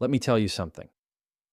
Let me tell you something.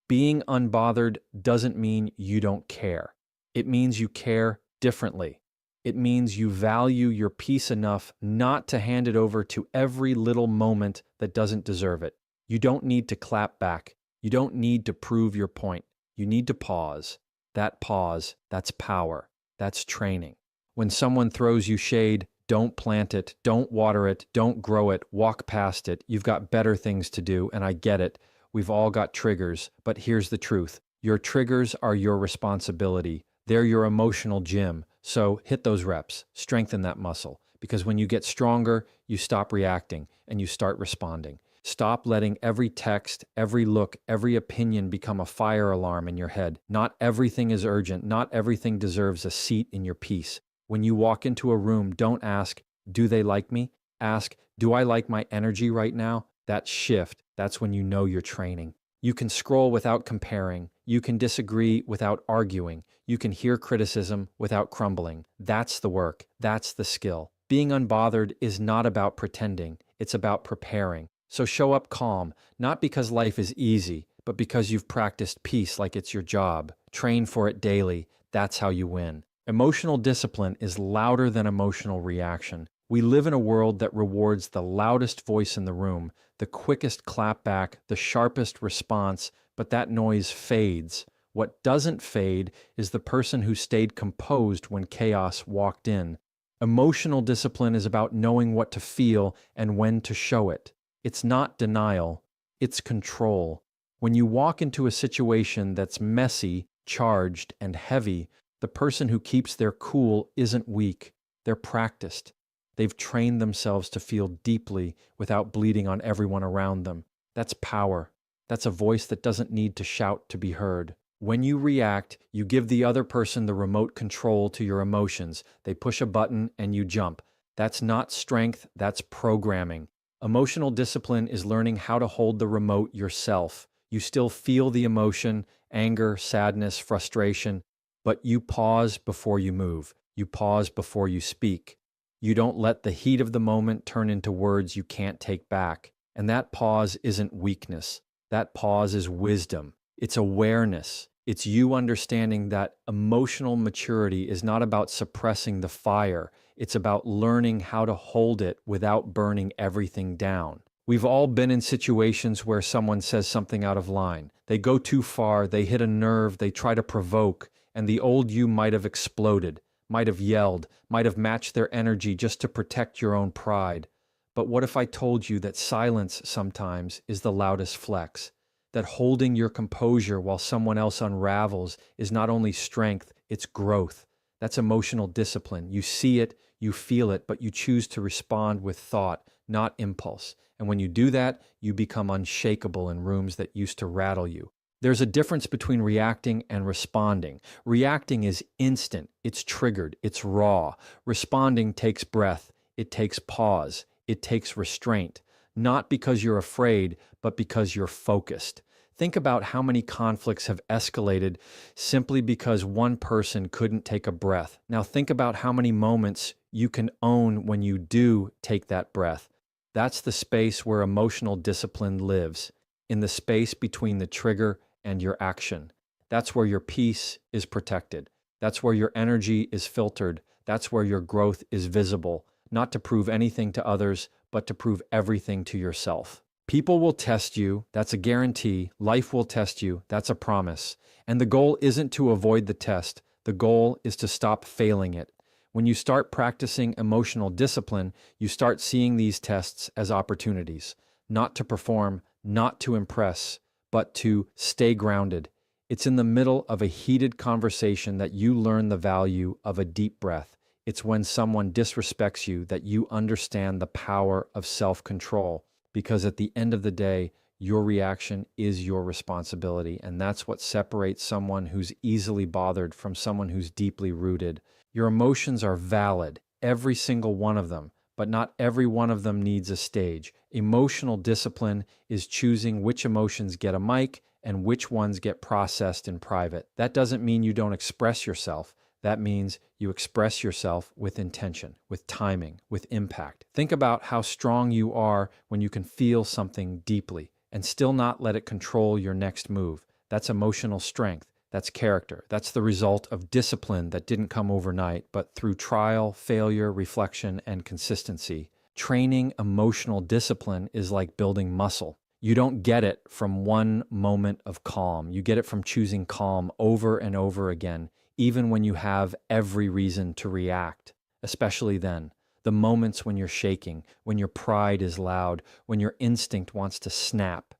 Being unbothered doesn't mean you don't care. It means you care differently. It means you value your peace enough not to hand it over to every little moment that doesn't deserve it. You don't need to clap back. You don't need to prove your point. You need to pause. That pause, that's power. That's training. When someone throws you shade, don't plant it, don't water it, don't grow it, walk past it. You've got better things to do, and I get it. We've all got triggers, but here's the truth. Your triggers are your responsibility. They're your emotional gym. So hit those reps, strengthen that muscle, because when you get stronger, you stop reacting and you start responding. Stop letting every text, every look, every opinion become a fire alarm in your head. Not everything is urgent. Not everything deserves a seat in your peace. When you walk into a room, don't ask, do they like me? Ask, do I like my energy right now? That shift, that's when you know you're training. You can scroll without comparing. You can disagree without arguing. You can hear criticism without crumbling. That's the work. That's the skill. Being unbothered is not about pretending. It's about preparing. So show up calm, not because life is easy, but because you've practiced peace like it's your job. Train for it daily. That's how you win. Emotional discipline is louder than emotional reaction. We live in a world that rewards the loudest voice in the room, the quickest clapback, the sharpest response, but that noise fades. What doesn't fade is the person who stayed composed when chaos walked in. Emotional discipline is about knowing what to feel and when to show it. It's not denial, it's control. When you walk into a situation that's messy, charged, and heavy, the person who keeps their cool isn't weak. They're practiced. They've trained themselves to feel deeply without bleeding on everyone around them. That's power. That's a voice that doesn't need to shout to be heard. When you react, you give the other person the remote control to your emotions. They push a button and you jump. That's not strength, that's programming. Emotional discipline is learning how to hold the remote yourself. You still feel the emotion, anger, sadness, frustration, but you pause before you move. You pause before you speak. You don't let the heat of the moment turn into words you can't take back. And that pause isn't weakness. That pause is wisdom. It's awareness. It's you understanding that emotional maturity is not about suppressing the fire. It's about learning how to hold it without burning everything down. We've all been in situations where someone says something out of line. They go too far, they hit a nerve, they try to provoke, and the old you might have exploded, might have yelled, might have matched their energy just to protect your own pride. But what if I told you that silence sometimes is the loudest flex? That holding your composure while someone else unravels is not only strength, it's growth. That's emotional discipline. You see it, you feel it, but you choose to respond with thought, not impulse. And when you do that, you become unshakable in rooms that used to rattle you. There's a difference between reacting and responding. Reacting is instant, it's triggered, it's raw. Responding takes breath, it takes pause, it takes restraint. Not because you're afraid, but because you're focused. Think about how many conflicts have escalated simply because one person couldn't take a breath. Now think about how many moments you can own when you do take that breath. That's the space where emotional discipline lives, in the space between the trigger and your action. That's where your peace is protected. That's where your energy is filtered. That's where your growth is visible, not to prove anything to others, but to prove everything to yourself. People will test you, that's a guarantee. Life will test you, that's a promise. And the goal isn't to avoid the test. The goal is to stop failing it. When you start practicing emotional discipline, you start seeing these tests as opportunities, not to perform, not to impress, but to stay grounded. It's in the middle of a heated conversation that you learn the value of a deep breath. It's when someone disrespects you that you understand the power of self-control, because at the end of the day, your reaction is your responsibility, and that's what separates someone who's easily bothered from someone who's deeply rooted. Your emotions are valid, every single one of them, but not every one of them needs a stage. Emotional discipline is choosing which emotions get a mic and which ones get processed in private. That doesn't mean you don't express yourself. That means you express yourself with intention, with timing, with impact. Think about how strong you are when you can feel something deeply. and still not let it control your next move. That's emotional strength. That's character. That's the result of discipline that didn't come overnight, but through trial, failure, reflection, and consistency. Training emotional discipline is like building muscle. You don't get it from one moment of calm. You get it from choosing calm over and over again, even when you have every reason to react, especially then. The moments when you're shaking, when your pride is loud, when your instinct wants to snap.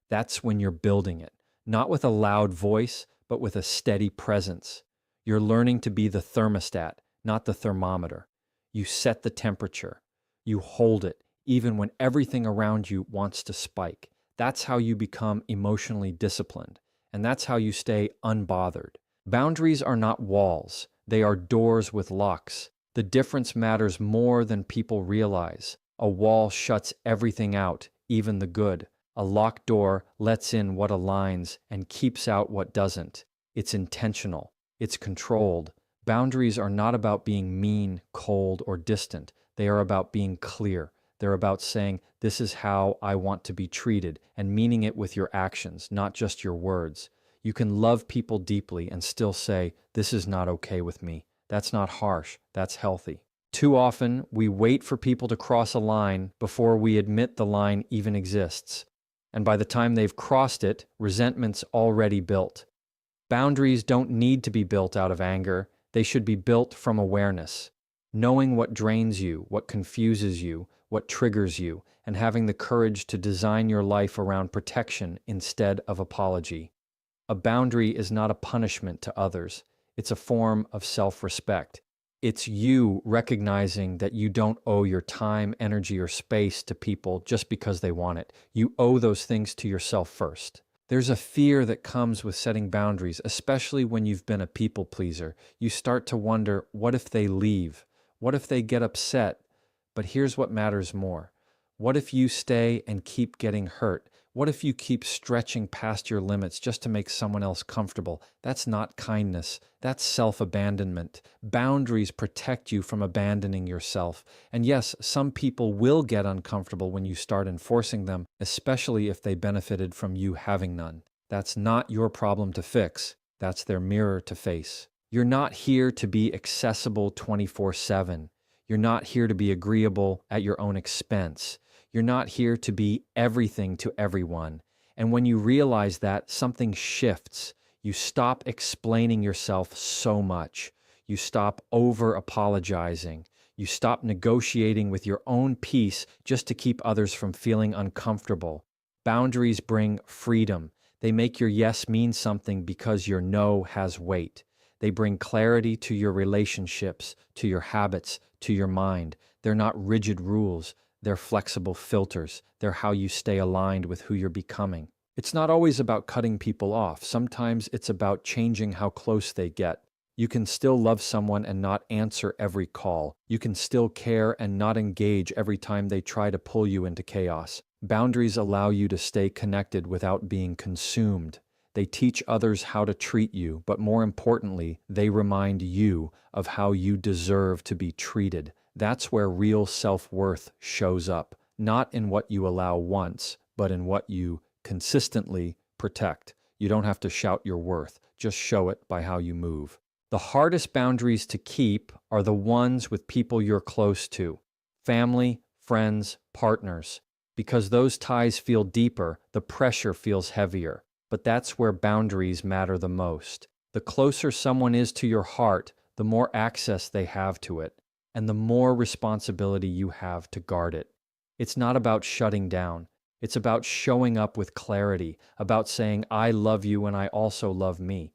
That's when you're building it, not with a loud voice, but with a steady presence. You're learning to be the thermostat, not the thermometer. You set the temperature. You hold it, even when everything around you wants to spike. That's how you become emotionally disciplined, and that's how you stay unbothered. Boundaries are not walls. They are doors with locks. The difference matters more than people realize. A wall shuts everything out, even the good. A locked door lets in what aligns and keeps out what doesn't. It's intentional. It's controlled. Boundaries are not about being mean, cold, or distant. They are about being clear. They're about saying, this is how I want to be treated, and meaning it with your actions, not just your words. You can love people deeply and still say, this is not okay with me. That's not harsh. That's healthy. Too often, we wait for people to cross a line before we admit the line even exists. And by the time they've crossed it, resentment's already built. Boundaries don't need to be built out of anger. They should be built from awareness. Knowing what drains you, what confuses you, what triggers you, and having the courage to design your life around protection instead of apology. A boundary is not a punishment to others. It's a form of self-respect. It's you recognizing that you don't owe your time, energy, or space to people just because they want it. You owe those things to yourself first. There's a fear that comes with setting boundaries, especially when you've been a people pleaser. You start to wonder, what if they leave? What if they get upset? But here's what matters more. What if you stay and keep getting hurt? What if you keep stretching past your limits just to make someone else comfortable? That's not kindness. That's self-abandonment. Boundaries protect you from abandoning yourself. And yes, some people will get uncomfortable when you start enforcing them, especially if they benefited from you having none. That's not your problem to fix. That's their mirror to face. You're not here to be accessible 24/7. You're not here to be agreeable at your own expense. You're not here to be everything to everyone. And when you realize that, something shifts. You stop explaining yourself so much. You stop over-apologizing. You stop negotiating with your own peace just to keep others from feeling uncomfortable. Boundaries bring freedom. They make your yes mean something because your no has weight. They bring clarity to your relationships, to your habits, to your mind. They're not rigid rules. They're flexible filters. They're how you stay aligned with who you're becoming. It's not always about cutting people off. Sometimes it's about changing how close they get. You can still love someone and not answer every call. You can still care and not engage every time they try to pull you into chaos. Boundaries allow you to stay connected without being consumed. They teach others how to treat you, but more importantly, they remind you of how you deserve to be treated. That's where real self-worth shows up, not in what you allow once, but in what you consistently protect. You don't have to shout your worth, just show it by how you move. The hardest boundaries to keep are the ones with people you're close to, family, friends, partners. Because those ties feel deeper, the pressure feels heavier. But that's where boundaries matter the most. The closer someone is to your heart, the more access they have to it, and the more responsibility you have to guard it. It's not about shutting down. It's about showing up with clarity, about saying, I love you and I also love me.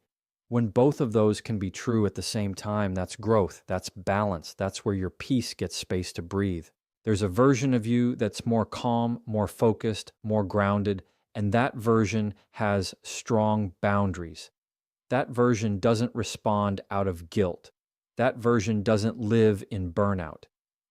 When both of those can be true at the same time, that's growth, that's balance, that's where your peace gets space to breathe. There's a version of you that's more calm, more focused, more grounded, and that version has strong boundaries. That version doesn't respond out of guilt. That version doesn't live in burnout.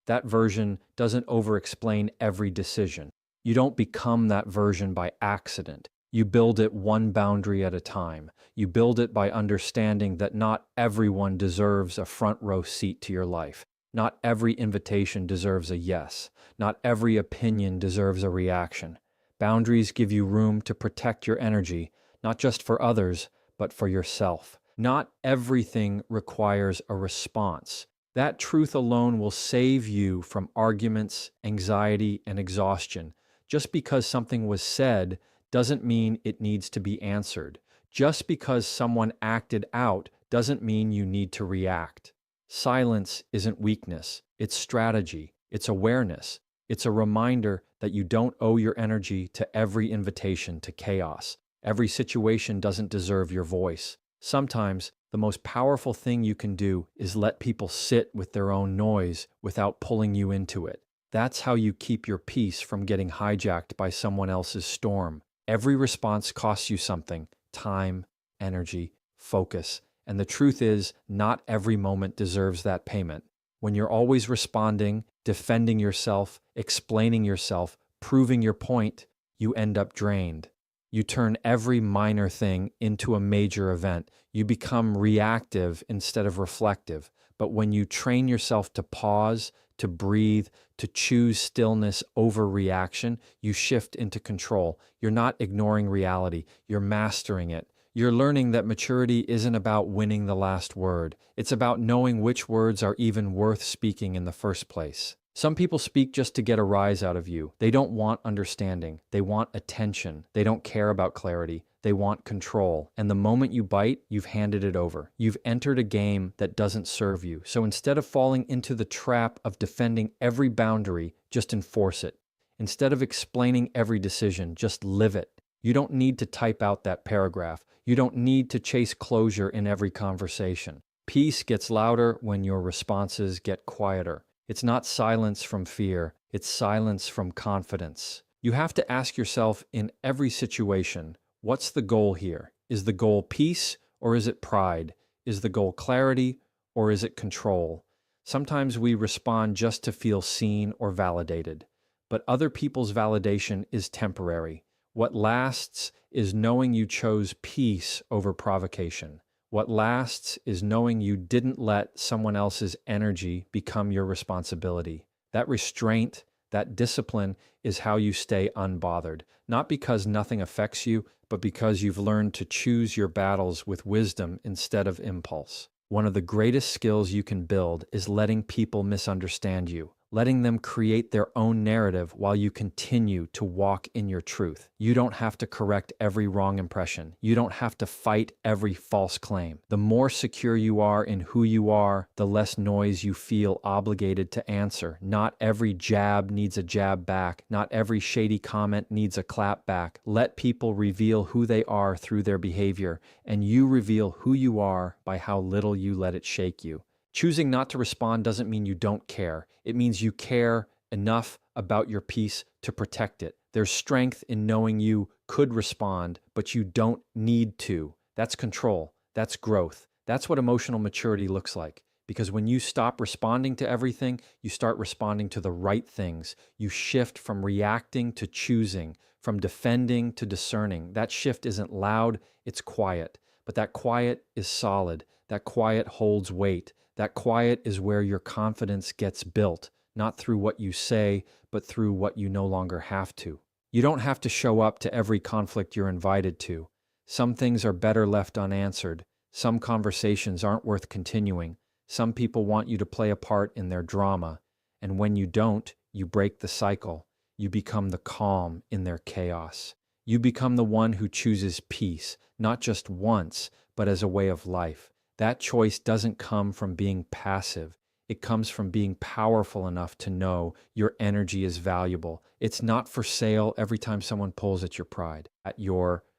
That version doesn't over-explain every decision. You don't become that version by accident. You build it one boundary at a time. You build it by understanding that not everyone deserves a front row seat to your life. Not every invitation deserves a yes. Not every opinion deserves a reaction. Boundaries give you room to protect your energy, not just for others, but for yourself. Not everything requires a response. That truth alone will save you from arguments, anxiety, and exhaustion. Just because something was said doesn't mean it needs to be answered. Just because someone acted out doesn't mean you need to react. Silence isn't weakness, it's strategy, it's awareness. It's a reminder that you don't owe your energy to every invitation to chaos. Every situation doesn't deserve your voice. Sometimes, the most powerful thing you can do is let people sit with their own noise without pulling you into it. That's how you keep your peace from getting hijacked by someone else's storm. Every response costs you something: time, energy, focus. And the truth is, not every moment deserves that payment. When you're always responding, defending yourself, explaining yourself, proving your point, you end up drained. You turn every minor thing into a major event. You become reactive instead of reflective. But when you train yourself to pause, to breathe, to choose stillness over reaction, you shift into control. You're not ignoring reality, you're mastering it. You're learning that maturity isn't about winning the last word. It's about knowing which words are even worth speaking in the first place. Some people speak just to get a rise out of you. They don't want understanding. They want attention. They don't care about clarity. They want control. And the moment you bite, you've handed it over. You've entered a game that doesn't serve you. So instead of falling into the trap of defending every boundary, just enforce it. Instead of explaining every decision, just live it. You don't need to type out that paragraph. You don't need to chase closure in every conversation. Peace gets louder when your responses get quieter. It's not silence from fear, it's silence from confidence. You have to ask yourself in every situation, what's the goal here? Is the goal peace or is it pride? Is the goal clarity or is it control? Sometimes we respond just to feel seen or validated, but other people's validation is temporary. What lasts is knowing you chose peace over provocation. What lasts is knowing you didn't let someone else's energy become your responsibility. That restraint, that discipline is how you stay unbothered. Not because nothing affects you, but because you've learned to choose your battles with wisdom instead of impulse. One of the greatest skills you can build is letting people misunderstand you, letting them create their own narrative while you continue to walk in your truth. You don't have to correct every wrong impression. You don't have to fight every false claim. The more secure you are in who you are, the less noise you feel obligated to answer. Not every jab needs a jab back. Not every shady comment needs a clap back. Let people reveal who they are through their behavior, and you reveal who you are by how little you let it shake you. Choosing not to respond doesn't mean you don't care. It means you care enough about your peace to protect it. There's strength in knowing you could respond, but you don't need to. That's control. That's growth. That's what emotional maturity looks like. Because when you stop responding to everything, you start responding to the right things. You shift from reacting to choosing, from defending to discerning. That shift isn't loud, it's quiet. But that quiet is solid. That quiet holds weight. That quiet is where your confidence gets built, not through what you say, but through what you no longer have to. You don't have to show up to every conflict you're invited to. Some things are better left unanswered. Some conversations aren't worth continuing. Some people want you to play a part in their drama. And when you don't, you break the cycle. You become the calm in their chaos. You become the one who chooses peace, not just once, but as a way of life. That choice doesn't come from being passive. It comes from being powerful enough to know your energy is valuable. It's not for sale every time someone pulls at your pride,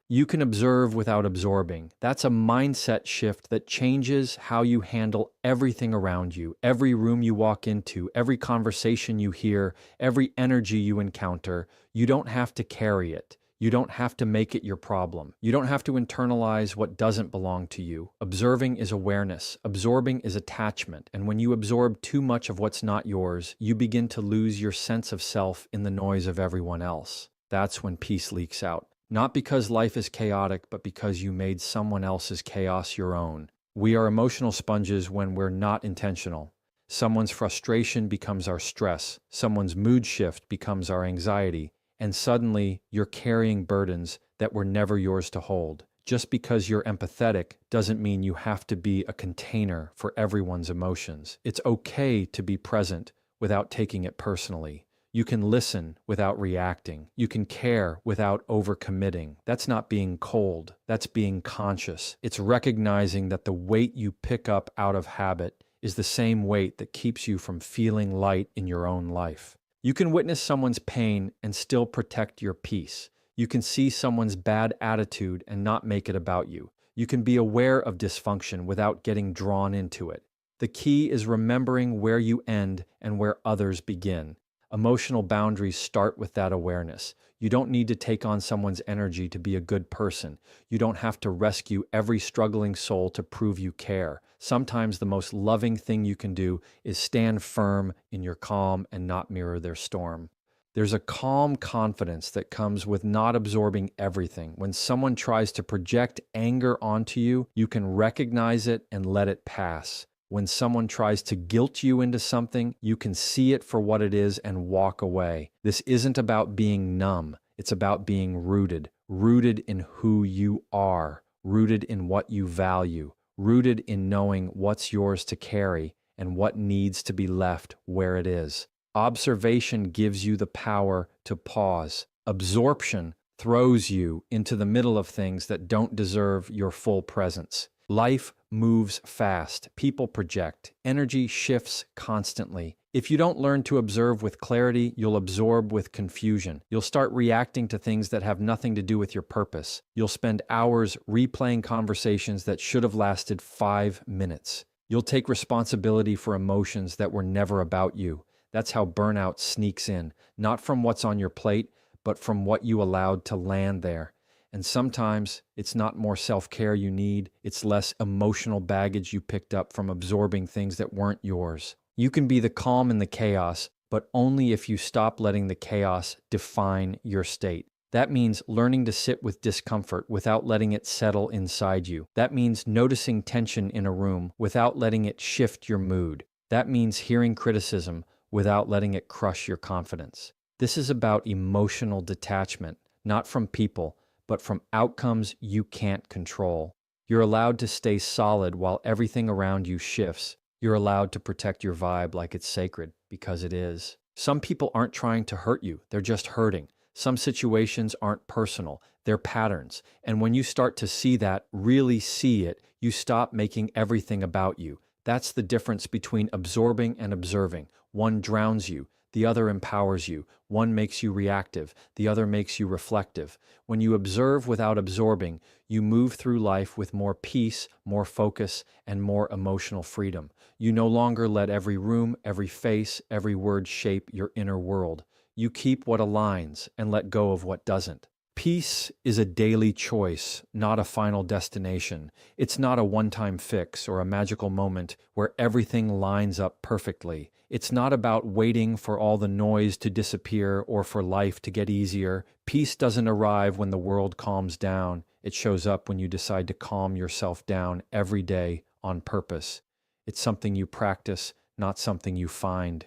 You can observe without absorbing. That's a mindset shift that changes how you handle everything around you, every room you walk into, every conversation you hear, every energy you encounter. You don't have to carry it. You don't have to make it your problem. You don't have to internalize what doesn't belong to you. Observing is awareness. Absorbing is attachment. And when you absorb too much of what's not yours, you begin to lose your sense of self in the noise of everyone else. That's when peace leaks out. Not because life is chaotic, but because you made someone else's chaos your own. We are emotional sponges when we're not intentional. Someone's frustration becomes our stress. Someone's mood shift becomes our anxiety. and suddenly you're carrying burdens that were never yours to hold. Just because you're empathetic doesn't mean you have to be a container for everyone's emotions. It's okay to be present without taking it personally. You can listen without reacting. You can care without overcommitting. That's not being cold. That's being conscious. It's recognizing that the weight you pick up out of habit is the same weight that keeps you from feeling light in your own life. You can witness someone's pain and still protect your peace. You can see someone's bad attitude and not make it about you. You can be aware of dysfunction without getting drawn into it. The key is remembering where you end and where others begin. Emotional boundaries start with that awareness. You don't need to take on someone's energy to be a good person. You don't have to rescue every struggling soul to prove you care. Sometimes the most loving thing you can do is stand firm in your calm and not mirror their storm. There's a calm confidence that comes with not absorbing everything. When someone tries to project anger onto you, you can recognize it and let it pass. When someone tries to guilt you into something, you can see it for what it is and walk away. This isn't about being numb. It's about being rooted. Rooted in who you are. Rooted in what you value. Rooted in knowing what's yours to carry and what needs to be left where it is. Observation gives you the power to pause. Absorption throws you into the middle of things that don't deserve your full presence. Life moves fast. People project. Energy shifts constantly. If you don't learn to observe with clarity, you'll absorb with confusion. You'll start reacting to things that have nothing to do with your purpose. You'll spend hours replaying conversations that should have lasted 5 minutes. You'll take responsibility for emotions that were never about you. That's how burnout sneaks in, not from what's on your plate, but from what you allowed to land there. And sometimes it's not more self-care you need, it's less emotional baggage you picked up from absorbing things that weren't yours. You can be the calm in the chaos, but only if you stop letting the chaos define your state. That means learning to sit with discomfort without letting it settle inside you. That means noticing tension in a room without letting it shift your mood. That means hearing criticism without letting it crush your confidence. This is about emotional detachment, not from people, but from outcomes you can't control. You're allowed to stay solid while everything around you shifts. You're allowed to protect your vibe like it's sacred, because it is. Some people aren't trying to hurt you, they're just hurting. Some situations aren't personal, they're patterns. And when you start to see that, really see it, you stop making everything about you. That's the difference between absorbing and observing. One drowns you, the other empowers you. One makes you reactive, the other makes you reflective. When you observe without absorbing, you move through life with more peace, more focus, and more emotional freedom. You no longer let every room, every face, every word shape your inner world. You keep what aligns and let go of what doesn't. Peace is a daily choice, not a final destination. It's not a one-time fix or a magical moment where everything lines up perfectly. It's not about waiting for all the noise to disappear or for life to get easier. Peace doesn't arrive when the world calms down. It shows up when you decide to calm yourself down every day on purpose. It's something you practice, not something you find.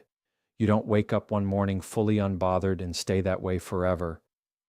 You don't wake up one morning fully unbothered and stay that way forever.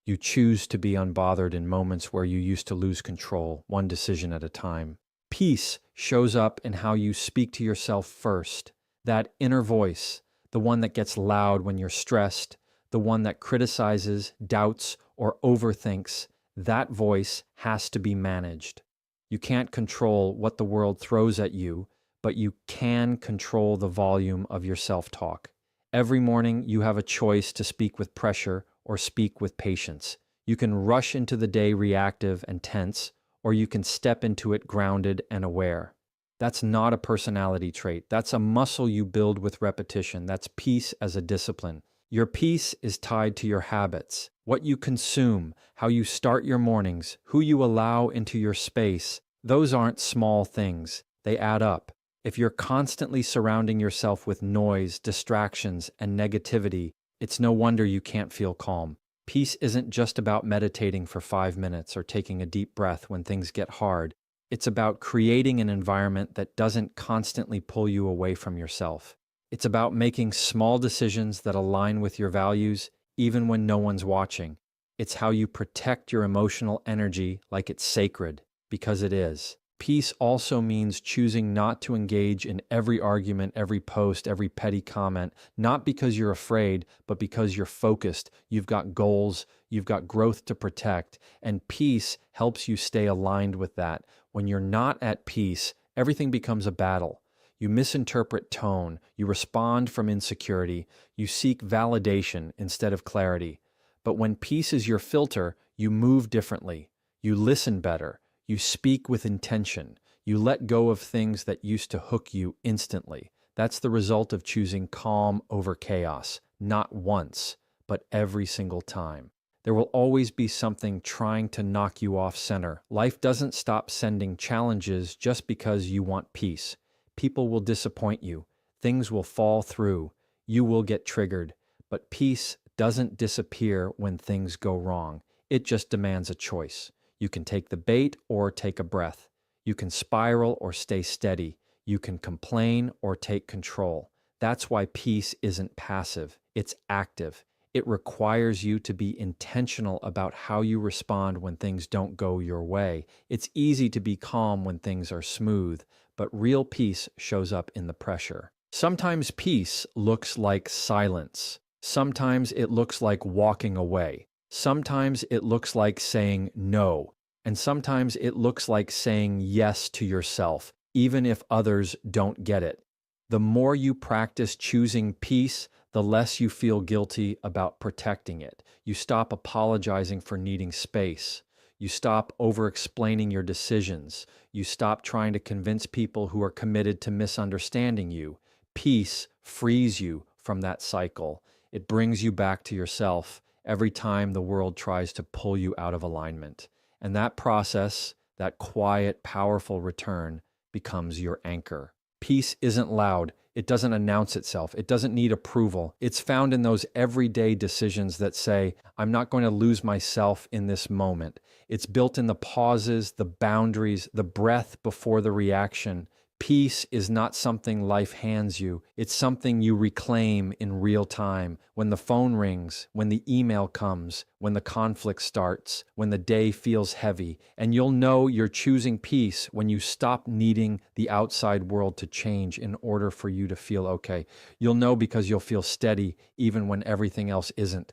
You choose to be unbothered in moments where you used to lose control, one decision at a time. Peace shows up in how you speak to yourself first. That inner voice, the one that gets loud when you're stressed, the one that criticizes, doubts, or overthinks, that voice has to be managed. You can't control what the world throws at you, but you can control the volume of your self-talk. Every morning you have a choice to speak with pressure or speak with patience. You can rush into the day reactive and tense, or you can step into it grounded and aware. That's not a personality trait. That's a muscle you build with repetition. That's peace as a discipline. Your peace is tied to your habits, what you consume, how you start your mornings, who you allow into your space. Those aren't small things. They add up. If you're constantly surrounding yourself with noise, distractions, and negativity, it's no wonder you can't feel calm. Peace isn't just about meditating for 5 minutes or taking a deep breath when things get hard. It's about creating an environment that doesn't constantly pull you away from yourself. It's about making small decisions that align with your values, even when no one's watching. It's how you protect your emotional energy like it's sacred, because it is. Peace also means choosing not to engage in every argument, every post, every petty comment, not because you're afraid, but because you're focused. You've got goals, you've got growth to protect, and peace helps you stay aligned with that. When you're not at peace, everything becomes a battle. You misinterpret tone, you respond from insecurity, you seek validation instead of clarity. But when peace is your filter, you move differently, you listen better, you speak with intention. You let go of things that used to hook you instantly. That's the result of choosing calm over chaos, not once, but every single time. There will always be something trying to knock you off center. Life doesn't stop sending challenges just because you want peace. People will disappoint you. Things will fall through. You will get triggered. But peace doesn't disappear when things go wrong. It just demands a choice. You can take the bait or take a breath. You can spiral or stay steady. You can complain or take control. That's why peace isn't passive, it's active. It requires you to be intentional about how you respond when things don't go your way. It's easy to be calm when things are smooth, but real peace shows up in the pressure. Sometimes peace looks like silence. Sometimes it looks like walking away. Sometimes it looks like saying no, and sometimes it looks like saying yes to yourself, even if others don't get it. The more you practice choosing peace, the less you feel guilty about protecting it. You stop apologizing for needing space. You stop over-explaining your decisions. You stop trying to convince people who are committed to misunderstanding you. Peace frees you from that cycle. It brings you back to yourself every time the world tries to pull you out of alignment. And that process, that quiet, powerful return, becomes your anchor. Peace isn't loud. It doesn't announce itself. It doesn't need approval. It's found in those everyday decisions that say, I'm not going to lose myself in this moment. It's built in the pauses, the boundaries, the breath before the reaction. Peace is not something life hands you. It's something you reclaim in real time. When the phone rings, when the email comes, when the conflict starts, when the day feels heavy. And you'll know you're choosing peace when you stop needing the outside world to change in order for you to feel okay. You'll know because you'll feel steady even when everything else isn't.